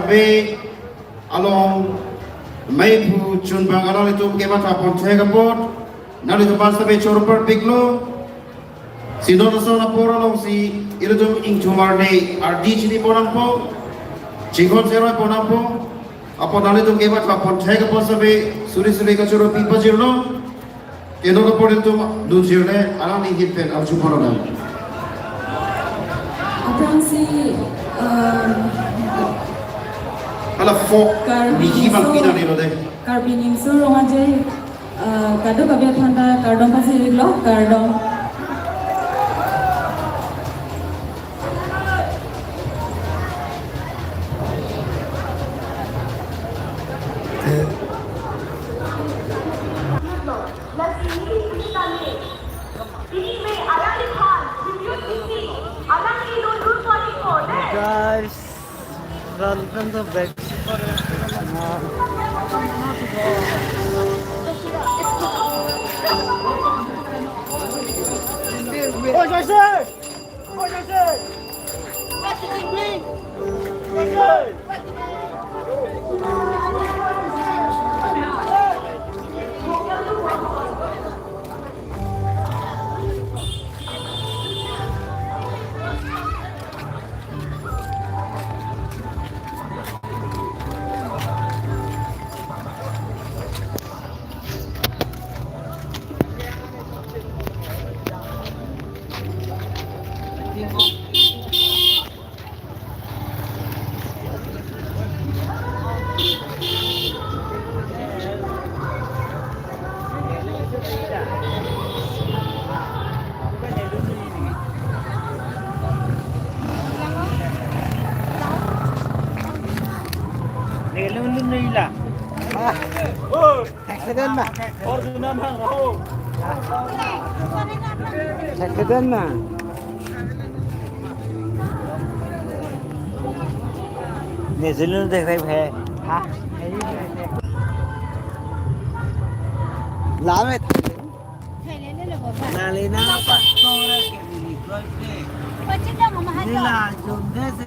sabi along may pu chun bang along itu ke mata pon segapot nali tu pas sabi chorper piklo sino na sa napora long si iludum ing chumar de RD chini ponang po chingon zero ponang po apo nali tu ke mata pon segapot sabi suri ka choro pipa jirlo keno na po dito dun jirle alang ni hitpen al chumar na Abang si ala fok biji bang pina nilo de Carbining so rongan je kado kabia thanda kardong kasi liglo kardong Guys, welcome to back. Accident na. Accident na. Nezilun dekhai bhai. Ha. Lamet. Nalina pastora ke ni. Pachida mama hado. Nila junde se